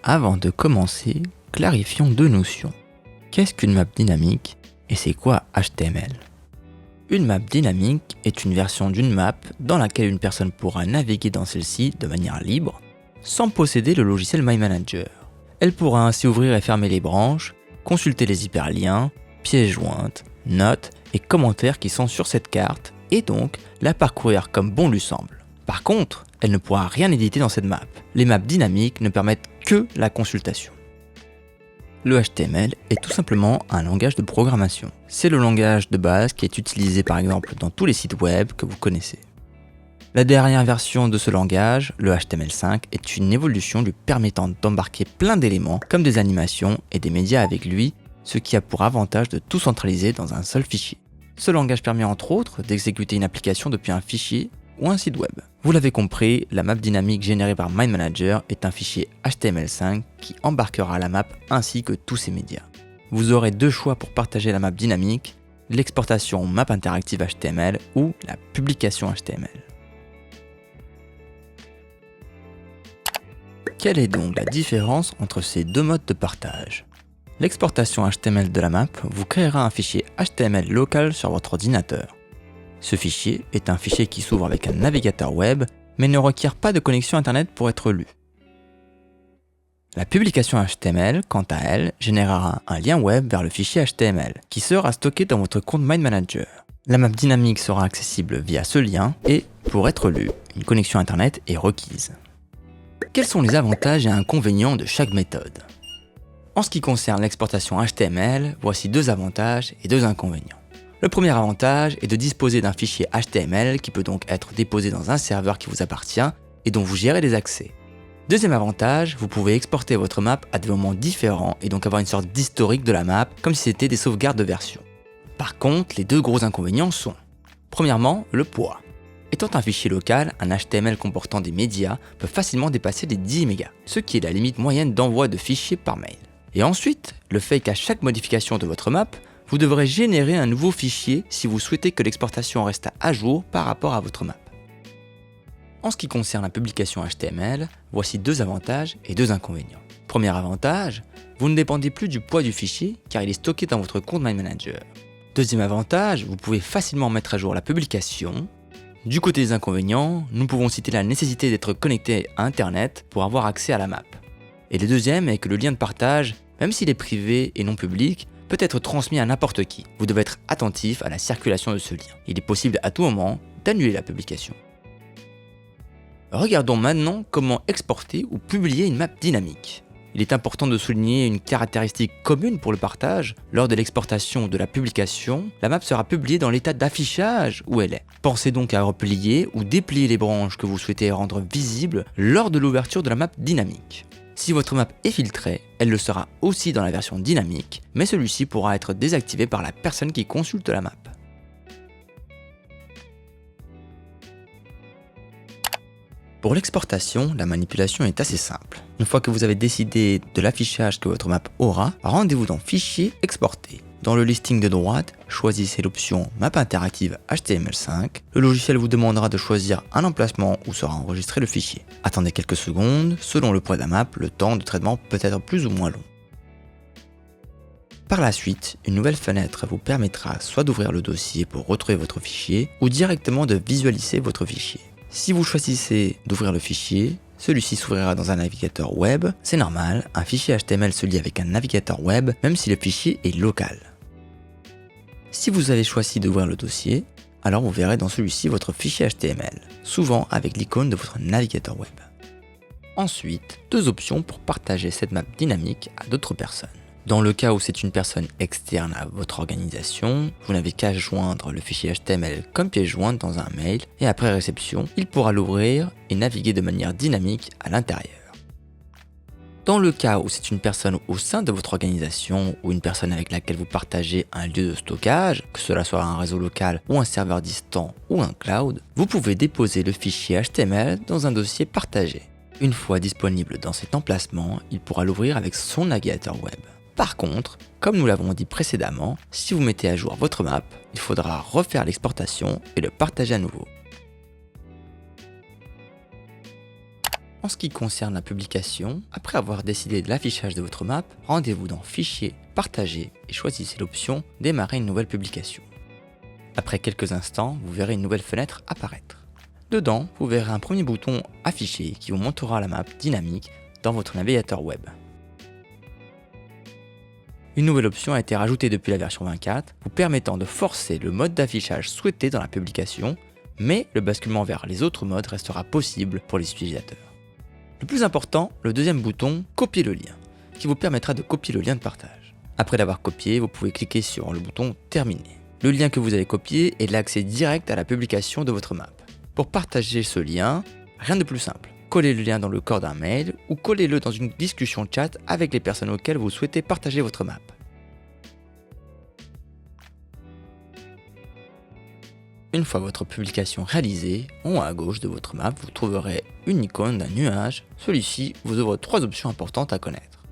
Avant de commencer, clarifions deux notions. Qu'est-ce qu'une map dynamique et c'est quoi HTML? Une map dynamique est une version d'une map dans laquelle une personne pourra naviguer dans celle-ci de manière libre, sans posséder le logiciel MyManager. Elle pourra ainsi ouvrir et fermer les branches, consulter les hyperliens, pièces jointes, notes et commentaires qui sont sur cette carte et donc la parcourir comme bon lui semble. Par contre, elle ne pourra rien éditer dans cette map. Les maps dynamiques ne permettent que la consultation. Le HTML est tout simplement un langage de programmation. C'est le langage de base qui est utilisé par exemple dans tous les sites web que vous connaissez. La dernière version de ce langage, le HTML5, est une évolution lui permettant d'embarquer plein d'éléments comme des animations et des médias avec lui, ce qui a pour avantage de tout centraliser dans un seul fichier. Ce langage permet entre autres d'exécuter une application depuis un fichier ou un site web. Vous l'avez compris, la map dynamique générée par MyManager est un fichier HTML5 qui embarquera la map ainsi que tous ses médias. Vous aurez deux choix pour partager la map dynamique, l'exportation map interactive HTML ou la publication HTML. Quelle est donc la différence entre ces deux modes de partage? L'exportation HTML de la map vous créera un fichier HTML local sur votre ordinateur. Ce fichier est un fichier qui s'ouvre avec un navigateur web, mais ne requiert pas de connexion internet pour être lu. La publication HTML, quant à elle, générera un lien web vers le fichier HTML, qui sera stocké dans votre compte MyManager. La map dynamique sera accessible via ce lien et, pour être lu, une connexion internet est requise. Quels sont les avantages et inconvénients de chaque méthode? En ce qui concerne l'exportation HTML, voici deux avantages et deux inconvénients. Le premier avantage est de disposer d'un fichier HTML qui peut donc être déposé dans un serveur qui vous appartient et dont vous gérez les accès. Deuxième avantage, vous pouvez exporter votre map à des moments différents et donc avoir une sorte d'historique de la map comme si c'était des sauvegardes de version. Par contre, les deux gros inconvénients sont: premièrement, le poids. Étant un fichier local, un HTML comportant des médias peut facilement dépasser les 10 mégas, ce qui est la limite moyenne d'envoi de fichiers par mail. Et ensuite, le fait qu'à chaque modification de votre map, vous devrez générer un nouveau fichier si vous souhaitez que l'exportation reste à jour par rapport à votre map. En ce qui concerne la publication HTML, voici deux avantages et deux inconvénients. Premier avantage, vous ne dépendez plus du poids du fichier car il est stocké dans votre compte MyManager. Deuxième avantage, vous pouvez facilement mettre à jour la publication. Du côté des inconvénients, nous pouvons citer la nécessité d'être connecté à Internet pour avoir accès à la map. Et le deuxième est que le lien de partage, même s'il est privé et non public, peut être transmis à n'importe qui. Vous devez être attentif à la circulation de ce lien. Il est possible à tout moment d'annuler la publication. Regardons maintenant comment exporter ou publier une map dynamique. Il est important de souligner une caractéristique commune pour le partage. Lors de l'exportation ou de la publication, la map sera publiée dans l'état d'affichage où elle est. Pensez donc à replier ou déplier les branches que vous souhaitez rendre visibles lors de l'ouverture de la map dynamique. Si votre map est filtrée, elle le sera aussi dans la version dynamique, mais celui-ci pourra être désactivé par la personne qui consulte la map. Pour l'exportation, la manipulation est assez simple. Une fois que vous avez décidé de l'affichage que votre map aura, rendez-vous dans Fichier, Exporter. Dans le listing de droite, choisissez l'option Map interactive HTML5. Le logiciel vous demandera de choisir un emplacement où sera enregistré le fichier. Attendez quelques secondes, selon le poids de la map, le temps de traitement peut être plus ou moins long. Par la suite, une nouvelle fenêtre vous permettra soit d'ouvrir le dossier pour retrouver votre fichier, ou directement de visualiser votre fichier. Si vous choisissez d'ouvrir le fichier, celui-ci s'ouvrira dans un navigateur web. C'est normal, un fichier HTML se lie avec un navigateur web, même si le fichier est local. Si vous avez choisi d'ouvrir le dossier, alors vous verrez dans celui-ci votre fichier HTML, souvent avec l'icône de votre navigateur web. Ensuite, deux options pour partager cette map dynamique à d'autres personnes. Dans le cas où c'est une personne externe à votre organisation, vous n'avez qu'à joindre le fichier HTML comme pièce jointe dans un mail et après réception, il pourra l'ouvrir et naviguer de manière dynamique à l'intérieur. Dans le cas où c'est une personne au sein de votre organisation ou une personne avec laquelle vous partagez un lieu de stockage, que cela soit un réseau local ou un serveur distant ou un cloud, vous pouvez déposer le fichier HTML dans un dossier partagé. Une fois disponible dans cet emplacement, il pourra l'ouvrir avec son navigateur web. Par contre, comme nous l'avons dit précédemment, si vous mettez à jour votre map, il faudra refaire l'exportation et le partager à nouveau. En ce qui concerne la publication, après avoir décidé de l'affichage de votre map, rendez-vous dans Fichier, Partager et choisissez l'option Démarrer une nouvelle publication. Après quelques instants, vous verrez une nouvelle fenêtre apparaître. Dedans, vous verrez un premier bouton Afficher qui vous montrera la map dynamique dans votre navigateur web. Une nouvelle option a été rajoutée depuis la version 24, vous permettant de forcer le mode d'affichage souhaité dans la publication, mais le basculement vers les autres modes restera possible pour les utilisateurs. Le plus important, le deuxième bouton Copier le lien, qui vous permettra de copier le lien de partage. Après l'avoir copié, vous pouvez cliquer sur le bouton Terminer. Le lien que vous allez copier est l'accès direct à la publication de votre map. Pour partager ce lien, rien de plus simple. Collez le lien dans le corps d'un mail ou collez-le dans une discussion chat avec les personnes auxquelles vous souhaitez partager votre map. Une fois votre publication réalisée, en haut à gauche de votre map, vous trouverez une icône d'un nuage. Celui-ci vous ouvre 3 options importantes à connaître.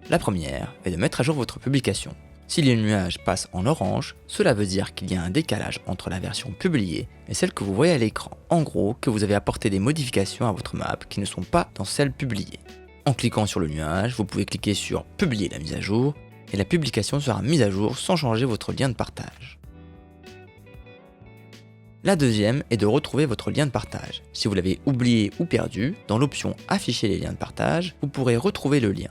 La première est de mettre à jour votre publication. Si les nuages passent en orange, cela veut dire qu'il y a un décalage entre la version publiée et celle que vous voyez à l'écran. En gros, que vous avez apporté des modifications à votre map qui ne sont pas dans celle publiée. En cliquant sur le nuage, vous pouvez cliquer sur Publier la mise à jour et la publication sera mise à jour sans changer votre lien de partage. La deuxième est de retrouver votre lien de partage. Si vous l'avez oublié ou perdu, dans l'option Afficher les liens de partage, vous pourrez retrouver le lien.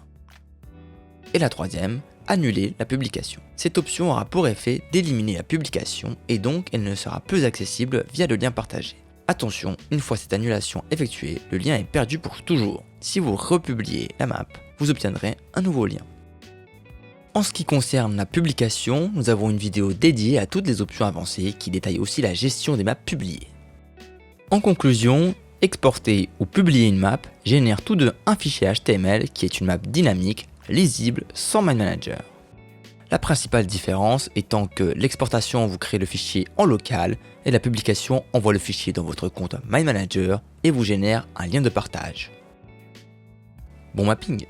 Et la troisième, annuler la publication. Cette option aura pour effet d'éliminer la publication et donc elle ne sera plus accessible via le lien partagé. Attention, une fois cette annulation effectuée, le lien est perdu pour toujours. Si vous republiez la map, vous obtiendrez un nouveau lien. En ce qui concerne la publication, nous avons une vidéo dédiée à toutes les options avancées qui détaille aussi la gestion des maps publiées. En conclusion, exporter ou publier une map génère tous deux un fichier HTML qui est une map dynamique, lisible, sans MindManager. La principale différence étant que l'exportation vous crée le fichier en local et la publication envoie le fichier dans votre compte MindManager et vous génère un lien de partage. Bon mapping!